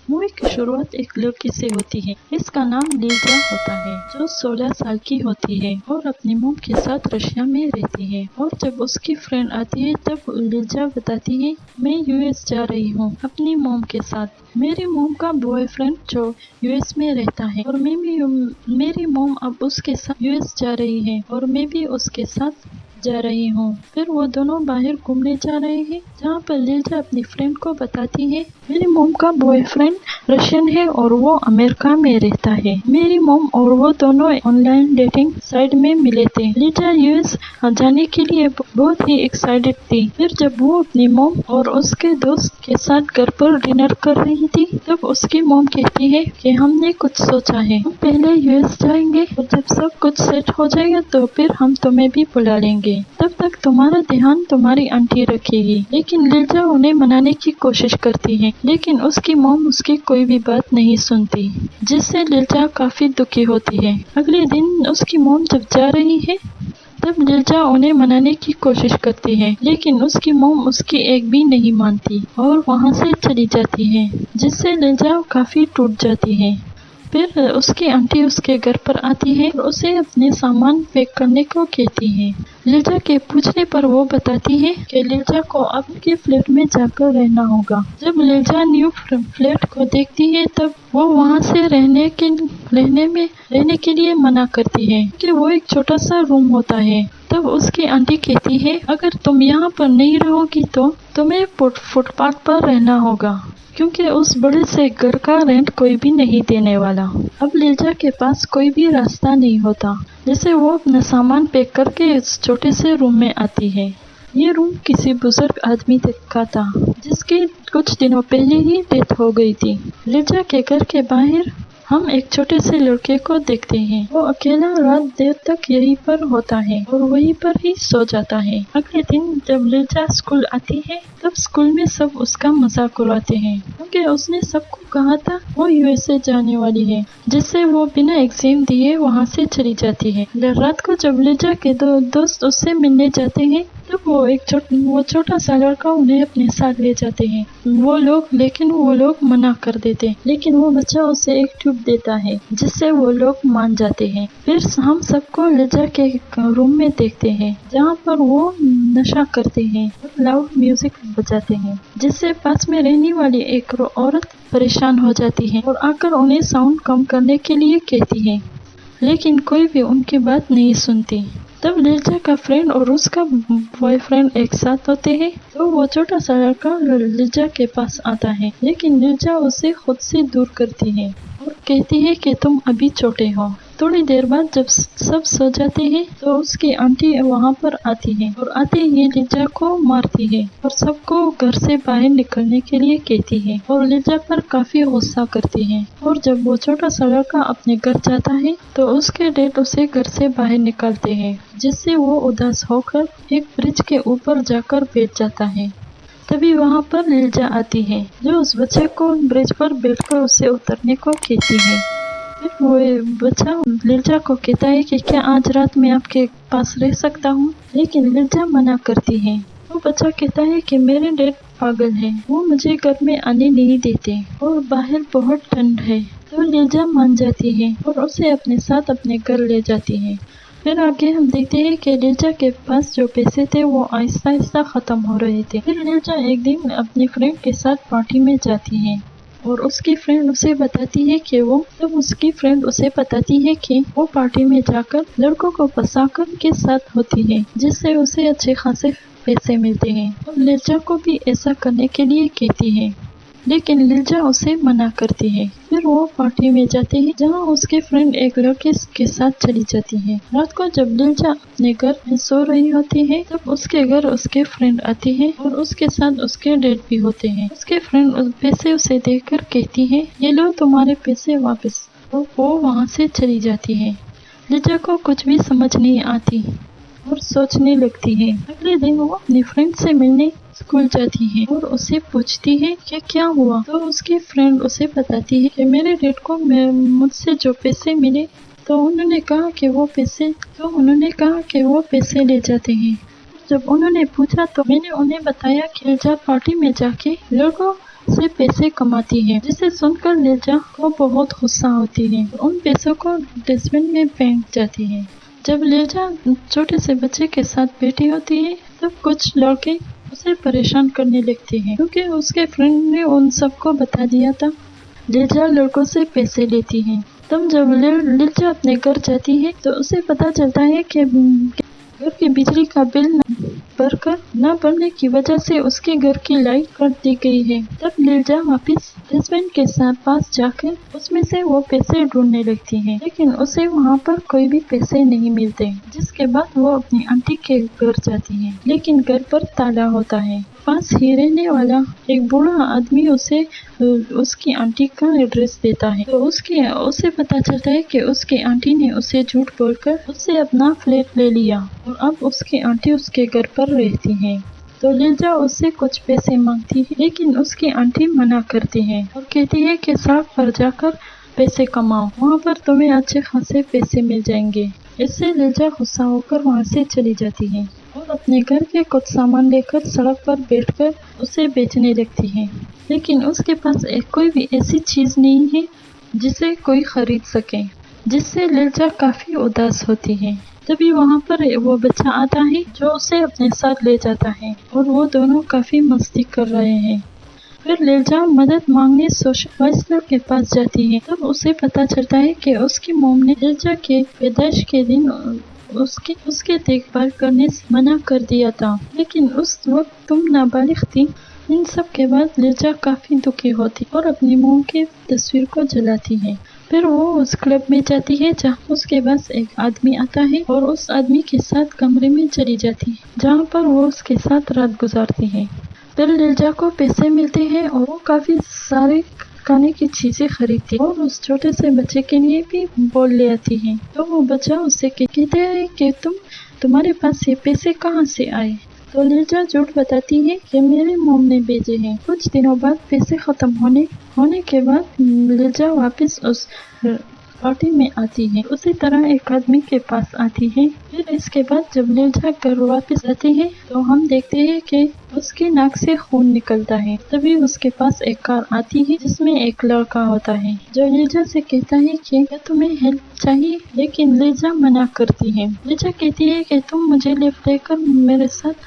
Movie की शुरुआत एक लड़की से होती है। इसका नाम लिजा होता है, जो 16 साल की होती है और अपनी मॉम के साथ रशिया में रहती है। और जब उसकी फ्रेंड आती है तब लिजा बताती है, मैं यूएस जा रही हूँ अपनी मॉम के साथ। मेरी मॉम का बॉयफ्रेंड जो यूएस में रहता है और मेरी मॉम अब उसके साथ यूएस जा रही है और मैं भी उसके साथ जा रही हूँ। फिर वो दोनों बाहर घूमने जा रहे हैं, जहाँ पर लिजा अपनी फ्रेंड को बताती है, मेरी मॉम का बॉयफ्रेंड रशियन है और वो अमेरिका में रहता है। मेरी मॉम और वो दोनों ऑनलाइन डेटिंग साइट में मिले थे। लिजा यूएस जाने के लिए बहुत ही एक्साइटेड थी। फिर जब वो अपनी मॉम और उसके दोस्त के साथ घर पर डिनर कर रही थी, तब उसकी मॉम कहती है कि हमने कुछ सोचा है, हम पहले यूएस जाएंगे और जब सब कुछ सेट हो जाएगा तो फिर हम तुम्हें भी बुला लेंगे। तब तक तुम्हारा ध्यान तुम्हारी आंटी रखेगी। लेकिन लिजा उन्हें मनाने की कोशिश करती है, लेकिन उसकी मॉम उसकी कोई भी बात नहीं सुनती, जिससे लिजा काफी दुखी होती है। अगले दिन उसकी मॉम जब जा रही है तब लिजा उन्हें मनाने की कोशिश करती है, लेकिन उसकी मॉम उसकी एक भी नहीं मानती और वहाँ से चली जाती है, जिससे लिजा काफी टूट जाती है। फिर उसकी आंटी उसके घर पर आती है और उसे अपने सामान पैक करने को कहती है। लिजा के पूछने पर वो बताती है कि लिजा को अब के फ्लैट में जाकर रहना होगा। जब लिजा न्यू फ्लैट को देखती है तब वो वहाँ से रहने के लिए मना करती है कि वो एक छोटा सा रूम होता है। तब उसकी आंटी कहती है, अगर तुम यहाँ पर नहीं रहोगी तो तुम्हें फुटपाथ पर रहना होगा, क्योंकि उस बड़े से घर का रेंट कोई भी नहीं देने वाला। अब लिजा के पास कोई भी रास्ता नहीं होता, जिससे वो अपना सामान पैक करके इस छोटे से रूम में आती है। ये रूम किसी बुजुर्ग आदमी का था, जिसकी कुछ दिनों पहले ही डेथ हो गई थी। लिजा के घर के बाहर हम एक छोटे से लड़के को देखते हैं। वो अकेला रात देर तक यहीं पर होता है और वहीं पर ही सो जाता है। अगले दिन जब लिजा स्कूल आती है तब स्कूल में सब उसका मजाक उड़ाते हैं, क्योंकि उसने सबको कहा था वो यूएसए जाने वाली है, जिससे वो बिना एग्जाम दिए वहाँ से चली जाती है। रात को जब लिजा के दोस्त उससे मिलने जाते हैं तब वो छोटा सा लड़का उन्हें अपने साथ ले जाते हैं। वो लोग मना कर देते, लेकिन वो बच्चा उसे एक ट्यूब देता है, जिससे वो लोग मान जाते हैं। फिर हम सबको लिजा के रूम में देखते हैं, जहाँ पर वो नशा करते हैं और लाउड म्यूजिक बजाते हैं, जिससे पास में रहने वाली एक औरत परेशान हो जाती है और आकर उन्हें साउंड कम करने के लिए कहती है, लेकिन कोई भी उनकी बात नहीं सुनती। तब लिजा का फ्रेंड और उसका बॉयफ्रेंड एक साथ होते हैं, तो वो छोटा सा लड़का लिजा के पास आता है, लेकिन लिजा उसे खुद से दूर करती है और कहती है कि तुम अभी छोटे हो। थोड़ी देर बाद जब सब सो जाते हैं तो उसकी आंटी वहाँ पर आती है और आते ही लिजा को मारती है और सबको घर से बाहर निकलने के लिए कहती है और लिजा पर काफी गुस्सा करती है। और जब वो छोटा सा लड़का अपने घर जाता है तो उसके डैड उसे घर से बाहर निकालते हैं, जिससे वो उदास होकर एक ब्रिज के ऊपर जाकर बैठ जाता है। तभी वहाँ पर लिजा आती है, जो उस बच्चे को ब्रिज पर बैठकर उसे उतरने को कहती है। फिर वो बच्चा लिजा को कहता है कि क्या आज रात में आपके पास रह सकता हूँ, लेकिन लिजा मना करती है। वो बच्चा कहता है कि मेरे डैड पागल है, वो मुझे घर में आने नहीं देते और बाहर बहुत ठंड है। तो लिजा मान जाती है और उसे अपने साथ अपने घर ले जाती है। फिर आगे हम देखते हैं कि लिजा के पास जो पैसे थे वो आहिस्ता आहिस्ता खत्म हो रहे थे। फिर लिजा एक दिन अपनी फ्रेंड के साथ पार्टी में जाती है और उसकी फ्रेंड उसे बताती है कि वो पार्टी में जाकर लड़कों को फंसाकर के साथ होती है, जिससे उसे अच्छे खासे पैसे मिलते हैं और लिजा को भी ऐसा करने के लिए कहती है, लेकिन लिजा उसे मना करती है। फिर वो पार्टी में जाते हैं, जहाँ उसके फ्रेंड एक लड़के के साथ चली जाती है। रात को जब लिजा अपने घर में सो रही होती है तब उसके घर उसके फ्रेंड आती है और उसके साथ उसके डैड भी होते हैं। उसके फ्रेंड पैसे उसे देकर कहती है, ये लो तुम्हारे पैसे वापस। तो वो वहाँ से चली जाती है। लिजा को कुछ भी समझ नहीं आती और सोचने लगती है। अगले दिन वो अपनी फ्रेंड से मिलने स्कूल जाती है और उसे पूछती है कि क्या हुआ। तो उसकी फ्रेंड उसे बताती है कि मेरे डैड को मुझसे जो पैसे मिले तो उन्होंने कहा कि वो पैसे ले जाते हैं। जब उन्होंने पूछा तो मैंने उन्हें बताया कि लिजा पार्टी में जाके लड़कों से पैसे कमाती है, जिसे सुनकर लीजा को बहुत गुस्सा होती है। उन पैसों को डस्टबिन में फेंक जाती है। जब लीजा छोटे से बच्चे के साथ बैठी होती है तब कुछ लड़के उसे परेशान करने लगते हैं, क्योंकि उसके फ्रेंड ने उन सबको बता दिया था। लीजा लड़कों से पैसे लेती है। तब जब लीजा अपने घर जाती है तो उसे पता चलता है कि घर की बिजली का बिल न भरने की वजह से उसके घर की लाइट काट दी गई है। तब लीजा वापस हस्बैंड के साथ पास जाकर उसमें से वो पैसे ढूंढने लगती है, लेकिन उसे वहाँ पर कोई भी पैसे नहीं मिलते। जिसके बाद वो अपनी आंटी के घर जाती है, लेकिन घर पर ताला होता है। पास ही रहने वाला एक बूढ़ा आदमी उसे उसकी आंटी का एड्रेस देता है, तो उसे पता चलता है कि उसकी आंटी ने उसे झूठ बोलकर उससे अपना फ्लैट ले लिया और अब उसकी आंटी उसके घर पर रहती है। तो लीजा उससे कुछ पैसे मांगती है, लेकिन उसकी आंटी मना करती है और कहती है कि सड़क पर जाकर पैसे कमाओ, वहाँ पर तुम्हें अच्छे खासे पैसे मिल जाएंगे। इससे लीजा गुस्सा होकर वहाँ से चली जाती है और अपने घर के कुछ सामान लेकर सड़क पर बैठकर उसे बेचने लगती है, लेकिन उसके पास कोई भी ऐसी चीज नहीं है जिसे कोई खरीद सके, जिससे लीजा काफी उदास होती है। तभी वहाँ पर वो बच्चा आता है जो उसे अपने साथ ले जाता है और वो दोनों काफी मस्ती कर रहे हैं। फिर लीजा मदद मांगने सोशल काउंसलर के पास जाती है। तब उसे पता चलता है कि उसकी मॉम ने लीजा के पैदाइश के दिन उसके देखभाल करने से मना कर दिया था, लेकिन उस वक्त तुम नाबालिग थी। इन सब के बाद लीजा काफी दुखी होती और अपनी मॉम की तस्वीर को जलाती है। फिर वो उस क्लब में जाती है जहाँ उसके पास एक आदमी आता है और उस आदमी के साथ कमरे में चली जाती है, जहाँ पर वो उसके साथ रात गुजारती है। फिर लीजा को पैसे मिलते हैं और वो काफी सारे खाने की चीजें खरीदती है और उस छोटे से बच्चे के लिए भी बोल ले आती है। तो वो बच्चा उससे कहते हैं कि तुम्हारे पास ये पैसे कहाँ से आए? तो लीजा झूठ बताती है कि मेरे मॉम ने भेजे हैं। कुछ दिनों बाद पैसे खत्म होने के बाद लीजा वापस उस पार्टी में आती है। उसी तरह एक आदमी के पास आती है। फिर इसके बाद जब लीजा घर वापस आती है तो हम देखते हैं कि उसकी नाक से खून निकलता है। तभी उसके पास एक कार आती है जिसमें एक लड़का होता है जो लीजा से कहता है कि क्या तुम्हें हेल्प चाहिए, लेकिन लीजा मना करती है। लीजा कहती है कि तुम मुझे लिफ्ट देकर मेरे साथ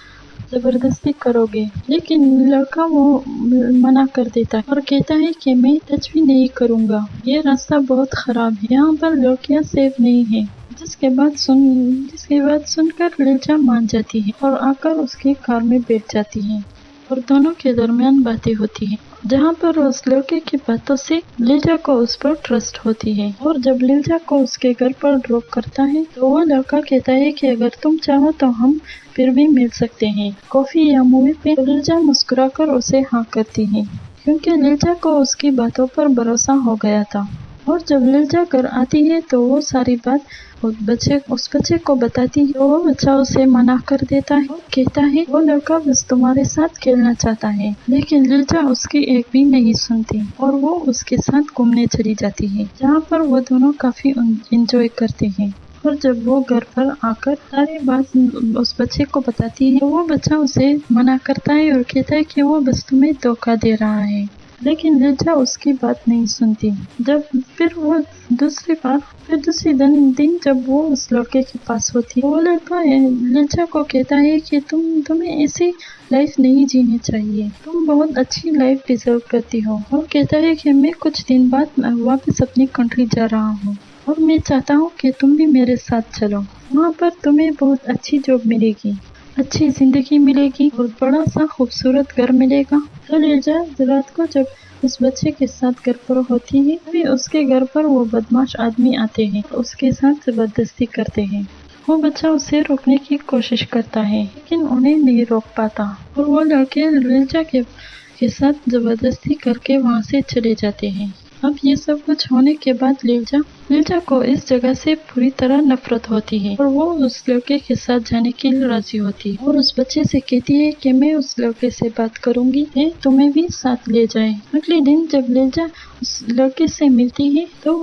जबरदस्ती करोगे, लेकिन लड़का वो मना कर देता है और कहता है कि मैं टच भी नहीं करूँगा, ये रास्ता बहुत खराब है, यहाँ पर लड़कियाँ सेफ नहीं है। जिसके बाद सुनकर लीजा मान जाती है और आकर उसकी कार में बैठ जाती है और दोनों के दरमियान बातें होती है, जहाँ पर उस लड़के की बातों से लीजा को उस पर ट्रस्ट होती है। और जब लीजा को उसके घर पर ड्रॉप करता है तो वो लड़का कहता है कि अगर तुम चाहो तो हम फिर भी मिल सकते हैं कॉफी या मूवी पे। लीजा मुस्कुराकर उसे हाँ करती है, क्योंकि लीजा को उसकी बातों पर भरोसा हो गया था। और जब लीजा घर आती है तो वो सारी बात उस बच्चे को बताती है। वो बच्चा उसे मना कर देता है और कहता है वो लड़का बस तुम्हारे साथ खेलना चाहता है, लेकिन लीजा उसकी एक भी नहीं सुनती और वो उसके साथ घूमने चली जाती है, जहाँ पर वो दोनों काफी एंजॉय करते हैं। और जब वो घर पर आकर सारी बात उस बच्चे को बताती है, वो बच्चा उसे मना करता है और कहता है कि वो बस तुम्हें धोखा दे रहा है, लेकिन लीजा उसकी बात नहीं सुनती। फिर दूसरी दिन जब वो उस लड़के के पास होती है, वो लड़का लीजा को कहता है कि तुम्हें ऐसी लाइफ नहीं जीनी चाहिए, तुम बहुत अच्छी लाइफ डिजर्व करती हो। और कहता है कि मैं कुछ दिन बाद वापस अपनी कंट्री जा रहा हूँ और मैं चाहता हूँ कि तुम भी मेरे साथ चलो, वहाँ पर तुम्हें बहुत अच्छी जॉब मिलेगी, अच्छी जिंदगी मिलेगी और बड़ा सा खूबसूरत घर मिलेगा। तो लीजा रात को जब उस बच्चे के साथ घर पर होती है, तभी उसके घर पर वो बदमाश आदमी आते हैं, उसके साथ जबरदस्ती करते हैं। वो बच्चा उसे रोकने की कोशिश करता है, लेकिन उन्हें नहीं रोक पाता और वो लड़के लीजा के साथ जबरदस्ती करके वहाँ से चले जाते हैं। अब ये सब कुछ होने के बाद लीजा को इस जगह से पूरी तरह नफरत होती है और वो उस लड़के के साथ जाने के लिए राजी होती है और उस बच्चे से कहती है कि मैं उस लड़के से बात करूंगी, तुम्हें भी साथ ले जाए। अगले दिन जब लीजा उस लड़के से मिलती है तो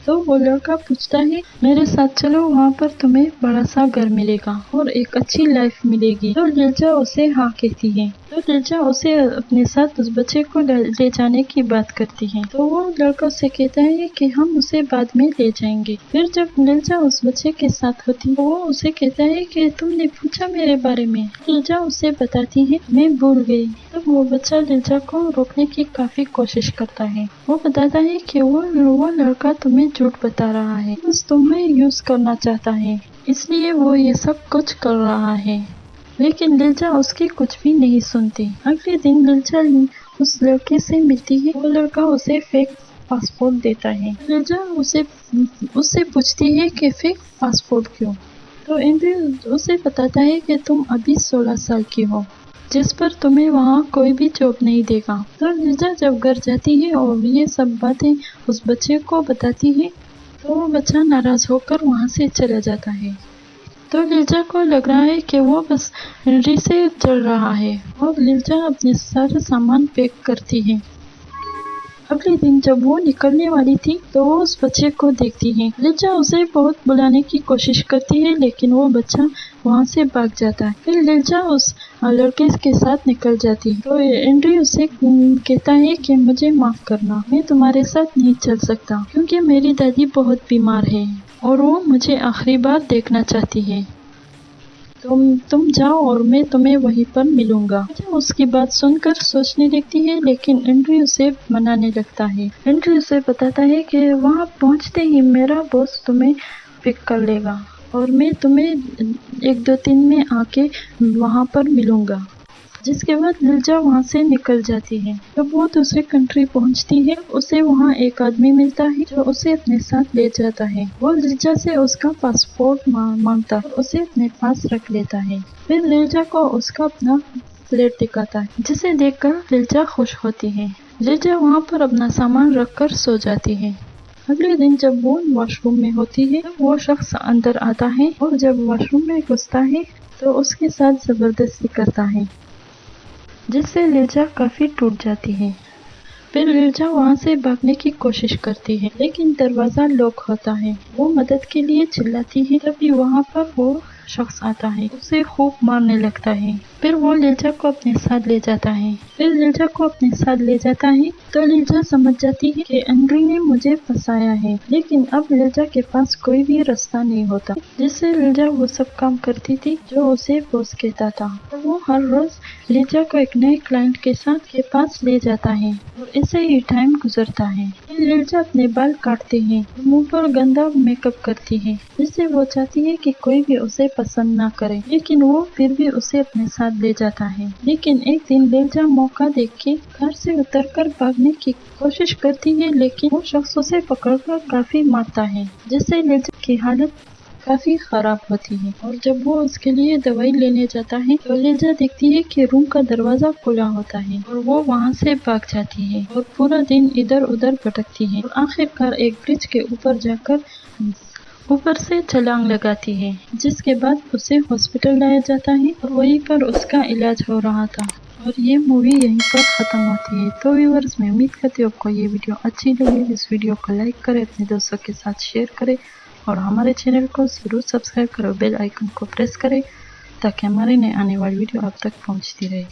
तो वो लड़का पूछता है मेरे साथ चलो, वहाँ पर तुम्हें बड़ा सा घर मिलेगा और एक अच्छी लाइफ मिलेगी। तो लिल्जा उसे हाँ कहती है। तो लिल्जा उसे अपने साथ उस बच्चे को ले जाने की बात करती है। तो वो लड़का उसे कहता है कि हम उसे बाद में ले जाएंगे। फिर जब लिल्जा उस बच्चे के साथ होती है, वो उसे कहता है कि तुमने पूछा मेरे बारे में। लिल्जा उसे बताती है मैं भूल गई। तब वो बच्चा लिल्जा को रोकने की काफी कोशिश करता है। वो बताता है कि वो लड़का तुम्हें झूठ बता रहा है, बस तुम्हें यूज करना चाहता है, इसलिए वो ये सब कुछ कर रहा है। लेकिन लिल्जा उसकी कुछ भी नहीं सुनती। अगले दिन लिल्जा उस लड़के से मिलती है। वो लड़का उसे फेक पासपोर्ट देता है। लिल्जा उससे पूछती है कि फेक पासपोर्ट क्यों? तो एंड्रयू उसे बताता है कि तुम अभी 16 साल की हो, जिस पर तुम्हें वहाँ कोई भी जॉब नहीं देगा। तो लिल्जा जब घर जाती है और ये सब बातें उस बच्चे को बताती है, तो वो बच्चा नाराज होकर वहाँ से चला जाता है। तो लिल्जा को लग रहा है कि वो बस हेनरी से चल रहा है और लिल्जा अपने सारे सामान पैक करती है। अगले दिन जब वो निकलने वाली थी तो वो उस बच्चे को देखती है। लिल्जा उसे बहुत बुलाने की कोशिश करती है, लेकिन वो बच्चा वहाँ से भाग जाता है। फिर लिल्जा उस लड़के के साथ निकल जाती है। तो एंड्रयू उसे कहता है कि मुझे माफ करना, मैं तुम्हारे साथ नहीं चल सकता क्योंकि मेरी दादी बहुत बीमार है और वो मुझे आखिरी बार देखना चाहती है। तुम जाओ और मैं तुम्हें वहीं पर मिलूंगा। उसकी बात सुनकर सोचने लगती है, लेकिन एंड्रयू उसे मनाने लगता है। एंड्रयू उसे बताता है कि वहां पहुंचते ही मेरा बॉस तुम्हें पिक कर लेगा और मैं तुम्हें 1-2 दिन में आके वहां पर मिलूंगा। जिसके बाद लिल्जा वहाँ से निकल जाती है। जब वो दूसरे कंट्री पहुँचती है, उसे वहाँ एक आदमी मिलता है जो उसे अपने साथ ले जाता है। वो लिल्जा से उसका पासपोर्ट मांगता है और उसे अपने पास रख लेता है। फिर लिल्जा को उसका अपना फ्लैट दिखाता है, जिसे देखकर लिल्जा खुश होती है। लिल्जा वहाँ पर अपना सामान रखकर सो जाती है। अगले दिन जब वो वॉशरूम में होती है, तब वो शख्स अंदर आता है और जब वॉशरूम में घुसता है तो उसके साथ जबरदस्ती करता है, जिससे लिल्जा काफी टूट जाती है। फिर लिल्जा वहाँ से भागने की कोशिश करती है, लेकिन दरवाजा लॉक होता है। वो मदद के लिए चिल्लाती है, तभी वहाँ पर वो शख्स आता है, उसे खूब मारने लगता है। फिर वो लिल्जा को अपने साथ ले जाता है। तो लिल्जा समझ जाती है कि एंड्रयू ने मुझे फंसाया है, लेकिन अब लिल्जा के पास कोई भी रास्ता नहीं होता, जिससे लिल्जा वो सब काम करती थी जो उसे बॉस कहता था। तो वो हर रोज लिल्जा को एक नए क्लाइंट के पास ले जाता है और ऐसे ही टाइम गुजरता है। लिल्जा अपने बाल काटती है, मुंह पर गंदा मेकअप करती है, जिससे वो चाहती है कि कोई भी उसे पसंद ना करे, लेकिन वो फिर भी उसे अपने साथ ले जाता है। लेकिन एक दिन लिल्जा मौका देख के कार से उतरकर भागने की कोशिश करती है, लेकिन वो शख्स उसे पकड़कर काफी मारता है, जिससे लिल्जा की हालत काफी खराब होती है। और जब वो उसके लिए दवाई लेने जाता है तो लिल्जा देखती है कि रूम का दरवाजा खुला होता है और वो वहाँ से भाग जाती है और पूरा दिन इधर उधर भटकती है और आखिरकार एक ब्रिज के ऊपर जाकर ऊपर से छलांग लगाती है, जिसके बाद उसे हॉस्पिटल लाया जाता है और वहीं पर उसका इलाज हो रहा था। और ये मूवी यहीं पर ख़त्म होती है। तो व्यूअर्स, मैं उम्मीद करती हूँ आपको ये वीडियो अच्छी लगी। इस वीडियो को लाइक करें, अपने दोस्तों के साथ शेयर करें और हमारे चैनल को ज़रूर सब्सक्राइब करो, बेल आइकन को प्रेस करें ताकि हमारे नए आने वाली वीडियो आप तक पहुँचती रहे।